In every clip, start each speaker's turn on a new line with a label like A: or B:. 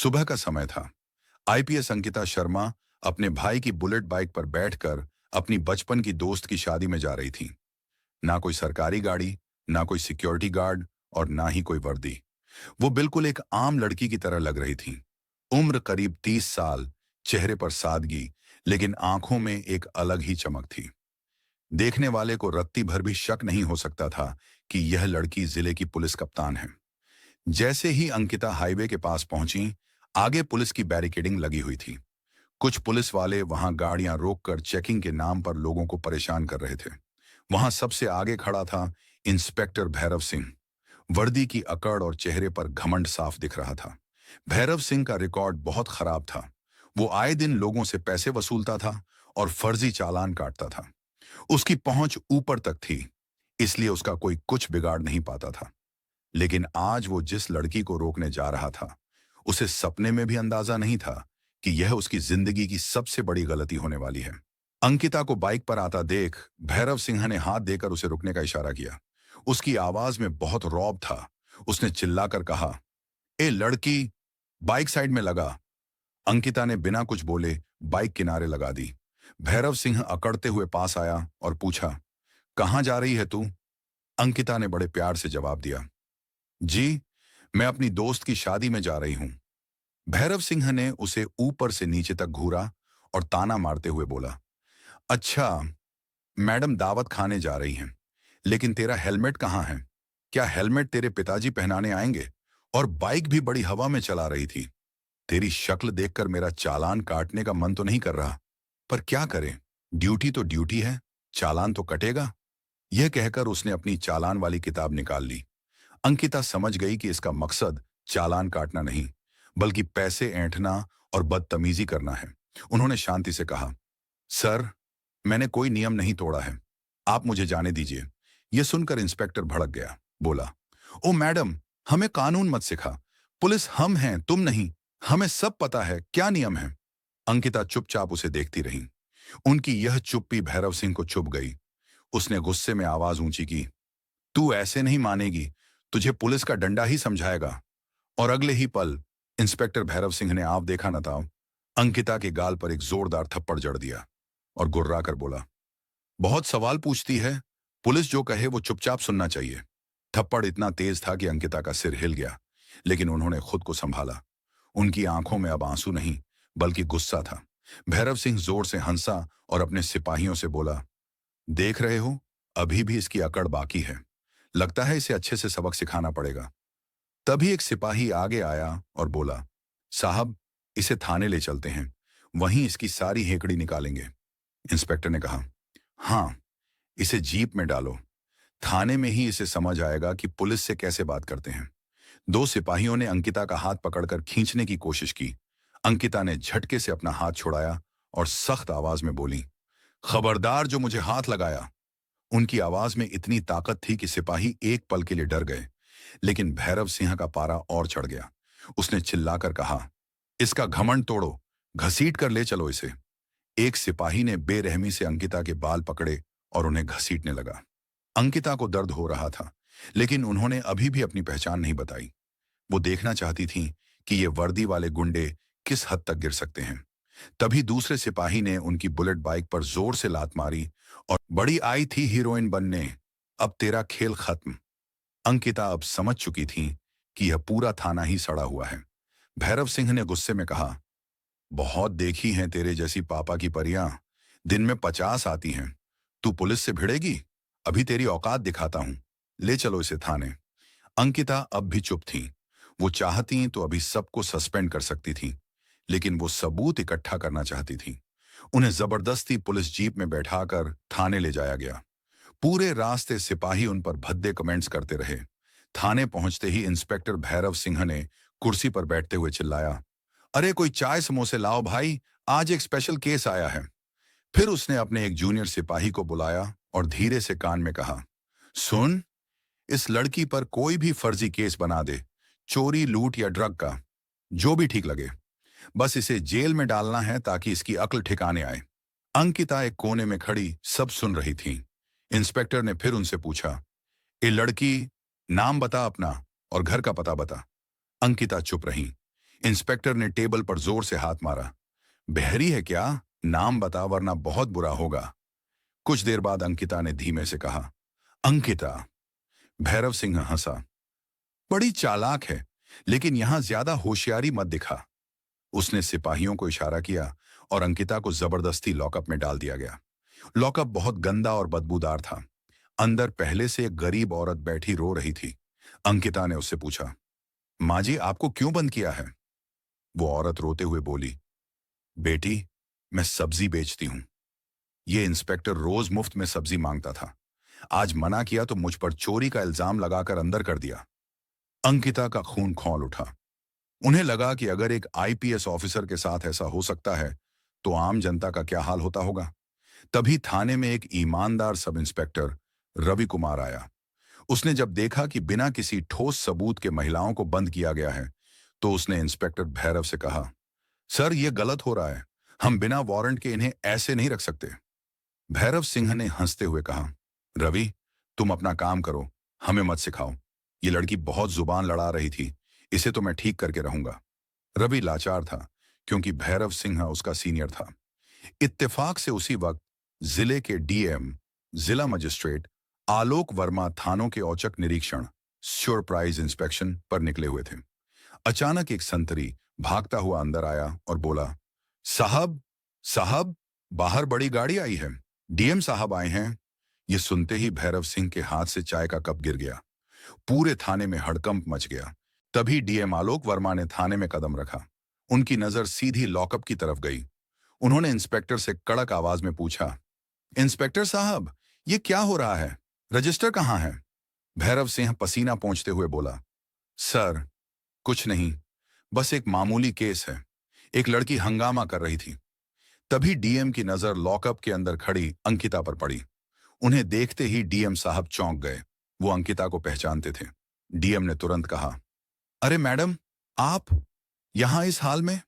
A: सुबह का समय था। आईपीएस अंकिता शर्मा अपने भाई की बुलेट बाइक पर बैठकर अपनी बचपन की दोस्त की शादी में जा रही थी। ना कोई सरकारी गाड़ी, ना कोई सिक्योरिटी गार्ड और ना ही कोई वर्दी। वो बिल्कुल एक आम लड़की की तरह लग रही थी। उम्र करीब 30 साल, चेहरे पर सादगी, लेकिन आंखों में एक अलग ही चमक थी। देखने वाले को रत्ती भर भी शक नहीं हो सकता था कि यह लड़की जिले की पुलिस कप्तान है। जैसे ही अंकिता हाईवे के पास पहुंची, आगे पुलिस की बैरिकेडिंग लगी हुई थी। कुछ पुलिस वाले वहां गाड़ियां रोककर चेकिंग के नाम पर लोगों को परेशान कर रहे थे। वहां सबसे आगे खड़ा था इंस्पेक्टर भैरव सिंह। वर्दी की अकड़ और चेहरे पर घमंड साफ दिख रहा था। भैरव सिंह का रिकॉर्ड बहुत खराब था। वो आए दिन लोगों से पैसे वसूलता था और फर्जी चालान काटता था। उसकी पहुंच ऊपर तक थी, इसलिए उसका कोई कुछ बिगाड़ नहीं पाता था। लेकिन आज वो जिस लड़की को रोकने जा रहा था, उसे सपने में भी अंदाजा नहीं था कि यह उसकी जिंदगी की सबसे बड़ी गलती होने वाली है। अंकिता को बाइक पर आता देख भैरव सिंह ने हाथ देकर उसे रुकने का इशारा किया। उसकी आवाज में बहुत रौब था। उसने चिल्लाकर कहा, ए लड़की, बाइक साइड में लगा। अंकिता ने बिना कुछ बोले बाइक किनारे लगा दी। भैरव सिंह अकड़ते हुए पास आया और पूछा, कहां जा रही है तू? अंकिता ने बड़े प्यार से जवाब दिया, जी, मैं अपनी दोस्त की शादी में जा रही हूं। भैरव सिंह ने उसे ऊपर से नीचे तक घूरा और ताना मारते हुए बोला, अच्छा, मैडम दावत खाने जा रही हैं, लेकिन तेरा हेलमेट कहाँ है? क्या हेलमेट तेरे पिताजी पहनाने आएंगे? और बाइक भी बड़ी हवा में चला रही थी। तेरी शक्ल देखकर मेरा चालान काटने का मन तो नहीं कर रहा, पर क्या करें, ड्यूटी तो ड्यूटी है, चालान तो कटेगा। यह कहकर उसने अपनी चालान वाली किताब निकाल ली। अंकिता समझ गई कि इसका मकसद चालान काटना नहीं, बल्कि पैसे ऐंठना और बदतमीजी करना है। उन्होंने शांति से कहा, सर, मैंने कोई नियम नहीं तोड़ा है, आप मुझे जाने दीजिए। यह सुनकर इंस्पेक्टर भड़क गया। बोला, ओ मैडम, हमें कानून मत सिखा। पुलिस हम हैं, तुम नहीं। हमें सब पता है क्या नियम है। अंकिता चुपचाप उसे देखती रही। उनकी यह चुप्पी भैरव सिंह को चुभ गई। उसने गुस्से में आवाज ऊंची की, तू ऐसे नहीं मानेगी, तुझे पुलिस का डंडा ही समझाएगा। और अगले ही पल इंस्पेक्टर भैरव सिंह ने आप देखा न था, अंकिता के गाल पर एक जोरदार थप्पड़ जड़ दिया और गुर्रा कर बोला, बहुत सवाल पूछती है, पुलिस जो कहे वो चुपचाप सुनना चाहिए। थप्पड़ इतना तेज था कि अंकिता का सिर हिल गया, लेकिन उन्होंने खुद को संभाला। उनकी आंखों में अब आंसू नहीं, बल्कि गुस्सा था। भैरव सिंह जोर से हंसा और अपने सिपाहियों से बोला, देख रहे हो, अभी भी इसकी अकड़ बाकी है। लगता है इसे अच्छे से सबक सिखाना पड़ेगा। तभी एक सिपाही आगे आया और बोला, साहब, इसे थाने ले चलते हैं, वहीं इसकी सारी हेकड़ी निकालेंगे। इंस्पेक्टर ने कहा, हाँ, इसे जीप में डालो, थाने में ही इसे समझ आएगा कि पुलिस से कैसे बात करते हैं। दो सिपाहियों ने अंकिता का हाथ पकड़कर खींचने की कोशिश की। अंकिता ने झटके से अपना हाथ छुड़ाया और सख्त आवाज में बोली, खबरदार जो मुझे हाथ लगाया। उनकी आवाज में इतनी ताकत थी कि सिपाही एक पल के लिए डर गए, लेकिन भैरव सिंह का पारा और चढ़ गया। उसने चिल्लाकर कहा, इसका घमंड तोड़ो, घसीट कर ले चलो इसे। एक सिपाही ने बेरहमी से अंकिता के बाल पकड़े और उन्हें घसीटने लगा। अंकिता को दर्द हो रहा था, लेकिन उन्होंने अभी भी अपनी पहचान नहीं बताई। वो देखना चाहती थीं कि ये वर्दी वाले गुंडे किस हद तक गिर सकते हैं। तभी दूसरे सिपाही ने उनकी बुलेट बाइक पर जोर से लात मारी और, बड़ी आई थी हीरोइन बनने, अब तेरा खेल खत्म। अंकिता अब समझ चुकी थी कि यह पूरा थाना ही सड़ा हुआ है। भैरव सिंह ने गुस्से में कहा, बहुत देखी हैं तेरे जैसी पापा की परियां, दिन में 50 आती हैं। तू पुलिस से भिड़ेगी? अभी तेरी औकात दिखाता हूं, ले चलो इसे थाने। अंकिता अब भी चुप थी। वो चाहती तो अभी सबको सस्पेंड कर सकती थी, लेकिन वो सबूत इकट्ठा करना चाहती थी। उन्हें जबरदस्ती पुलिस जीप में बैठाकर थाने ले जाया गया। पूरे रास्ते सिपाही उन पर भद्दे कमेंट्स करते रहे। थाने पहुंचते ही इंस्पेक्टर भैरव सिंह ने कुर्सी पर बैठते हुए चिल्लाया, अरे कोई चाय समोसे लाओ भाई, आज एक स्पेशल केस आया है। फिर उसने अपने एक जूनियर सिपाही को बुलाया और धीरे से कान में कहा, सुन, इस लड़की पर कोई भी फर्जी केस बना दे, चोरी, लूट या ड्रग का, जो भी ठीक लगे। बस इसे जेल में डालना है ताकि इसकी अक्ल ठिकाने आए। अंकिता एक कोने में खड़ी सब सुन रही थी। इंस्पेक्टर ने फिर उनसे पूछा, ए लड़की, नाम बता अपना और घर का पता बता। अंकिता चुप रही। इंस्पेक्टर ने टेबल पर जोर से हाथ मारा। बहरी है क्या? नाम बता वरना बहुत बुरा होगा। कुछ देर बाद अंकिता ने धीमे से कहा, अंकिता। भैरव सिंह हंसा। बड़ी चालाक है, लेकिन यहां ज्यादा होशियारी मत दिखा। उसने सिपाहियों को इशारा किया और अंकिता को जबरदस्ती लॉकअप में डाल दिया गया। लॉकअप बहुत गंदा और बदबूदार था। अंदर पहले से एक गरीब औरत बैठी रो रही थी। अंकिता ने उससे पूछा, माँ जी आपको क्यों बंद किया है? वो औरत रोते हुए बोली, बेटी, मैं सब्जी बेचती हूं। ये इंस्पेक्टर रोज मुफ्त में सब्जी मांगता था। आज मना किया तो मुझ पर चोरी का इल्जाम लगाकर अंदर कर दिया। अंकिता का खून खौल उठा। उन्हें लगा कि अगर एक आईपीएस ऑफिसर के साथ ऐसा हो सकता है तो आम जनता का क्या हाल होता होगा। तभी थाने में एक ईमानदार सब इंस्पेक्टर रवि कुमार आया। उसने जब देखा कि बिना किसी ठोस सबूत के महिलाओं को बंद किया गया है तो उसने इंस्पेक्टर भैरव से कहा, सर ये गलत हो रहा है। हम बिना वारंट के इन्हें ऐसे नहीं रख सकते। भैरव सिंह ने हंसते हुए कहा, रवि, तुम अपना काम करो, हमें मत सिखाओ। ये लड़की बहुत जुबान लड़ा रही थी, इसे तो मैं ठीक करके रहूंगा। रवि लाचार था क्योंकि भैरव सिंह उसका सीनियर था। इत्तेफाक से उसी वक्त जिले के डीएम, जिला मजिस्ट्रेट आलोक वर्मा थानों के औचक निरीक्षण सरप्राइज इंस्पेक्शन पर निकले हुए थे। अचानक एक संतरी भागता हुआ अंदर आया और बोला, साहब, साहब, बाहर बड़ी गाड़ी आई है, डीएम साहब आए हैं। ये सुनते ही भैरव सिंह के हाथ से चाय का कप गिर गया। पूरे थाने में हड़कंप मच गया। तभी डीएम आलोक वर्मा ने थाने में कदम रखा। उनकी नजर सीधी लॉकअप की तरफ गई। उन्होंने इंस्पेक्टर से कड़क आवाज में पूछा, इंस्पेक्टर साहब, ये क्या हो रहा है? रजिस्टर कहाँ है? भैरव सिंह पसीना पोंछते हुए बोला, सर, कुछ नहीं, बस एक मामूली केस है। एक लड़की हंगामा कर रही थी। तभी डीएम की नजर लॉकअप के अंदर खड़ी अंकिता पर पड़ी। उन्हें देखते ही डीएम साहब चौंक गए। वो अंकिता को पहचानते थे। डीएम ने तुरंत कहा, अरे मैडम, आप यहां इस हाल में?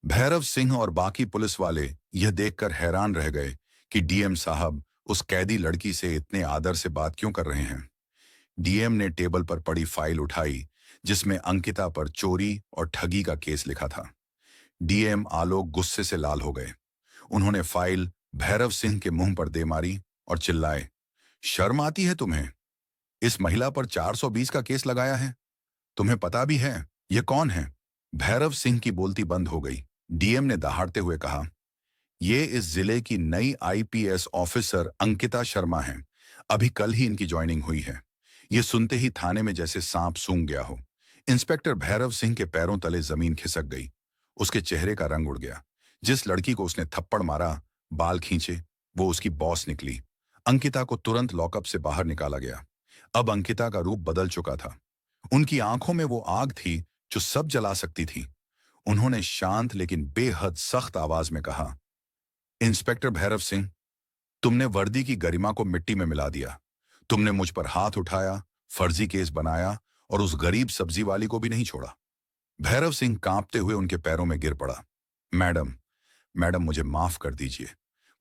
A: भैरव सिंह और बाकी पुलिस वाले यह देखकर हैरान रह गए कि डीएम साहब उस कैदी लड़की से इतने आदर से बात क्यों कर रहे हैं। डीएम ने टेबल पर पड़ी फाइल उठाई जिसमें अंकिता पर चोरी और ठगी का केस लिखा था। डीएम आलोक गुस्से से लाल हो गए। उन्होंने फाइल भैरव सिंह के मुंह पर दे मारी और चिल्लाए, शर्म आती है तुम्हें? इस महिला पर 420 का केस लगाया है। तुम्हें पता भी है ये कौन है? भैरव सिंह की बोलती बंद हो गई। डीएम ने दहाड़ते हुए कहा, ये इस जिले की नई आईपीएस ऑफिसर अंकिता शर्मा हैं। अभी कल ही इनकी ज्वाइनिंग हुई है। ये सुनते ही थाने में जैसे सांप सूंघ गया हो। इंस्पेक्टर भैरव सिंह के पैरों तले जमीन खिसक गई। उसके चेहरे का रंग उड़ गया। जिस लड़की को उसने थप्पड़ मारा, बाल खींचे, वो उसकी बॉस निकली। अंकिता को तुरंत लॉकअप से बाहर निकाला गया। अब अंकिता का रूप बदल चुका था। उनकी आंखों में वो आग थी जो सब जला सकती थी। उन्होंने शांत लेकिन बेहद सख्त आवाज में कहा, इंस्पेक्टर भैरव सिंह, तुमने वर्दी की गरिमा को मिट्टी में मिला दिया। तुमने मुझ पर हाथ उठाया, फर्जी केस बनाया और उस गरीब सब्जी वाली को भी नहीं छोड़ा। भैरव सिंह कांपते हुए उनके पैरों में गिर पड़ा। मैडम, मैडम, मुझे माफ कर दीजिए।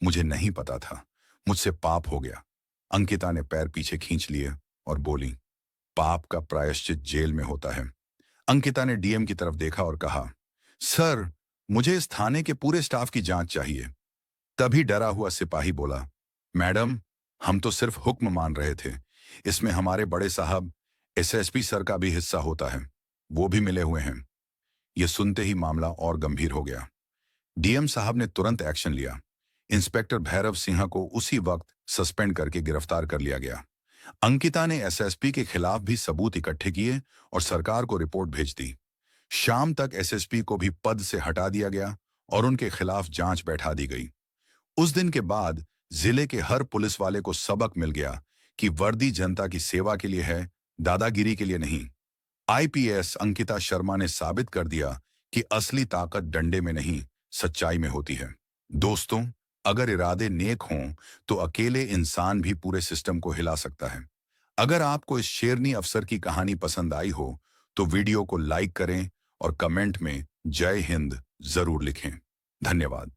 A: मुझे नहीं पता था। मुझसे पाप हो गया। अंकिता ने पैर पीछे खींच लिए और बोली, पाप का प्रायश्चित जेल में होता है। अंकिता ने डीएम की तरफ देखा और कहा, सर, मुझे इस थाने के पूरे स्टाफ की जांच चाहिए। तभी डरा हुआ सिपाही बोला, मैडम, हम तो सिर्फ हुक्म मान रहे थे। इसमें हमारे बड़े साहब एसएसपी सर का भी हिस्सा होता है। वो भी मिले हुए हैं। यह सुनते ही मामला और गंभीर हो गया। डीएम साहब ने तुरंत एक्शन लिया। इंस्पेक्टर भैरव सिंह को उसी वक्त सस्पेंड करके गिरफ्तार कर लिया गया। अंकिता ने एसएसपी के खिलाफ भी सबूत इकट्ठे किए और सरकार को रिपोर्ट भेज दी। शाम तक एसएसपी को भी पद से हटा दिया गया और उनके खिलाफ जांच बैठा दी गई। उस दिन के बाद जिले के हर पुलिस वाले को सबक मिल गया कि वर्दी जनता की सेवा के लिए है, दादागिरी के लिए नहीं। आईपीएस अंकिता शर्मा ने साबित कर दिया कि असली ताकत डंडे में नहीं, सच्चाई में होती है। दोस्तों, अगर इरादे नेक हों तो अकेले इंसान भी पूरे सिस्टम को हिला सकता है। अगर आपको इस शेरनी अफसर की कहानी पसंद आई हो तो वीडियो को लाइक करें और कमेंट में जय हिंद जरूर लिखें। धन्यवाद।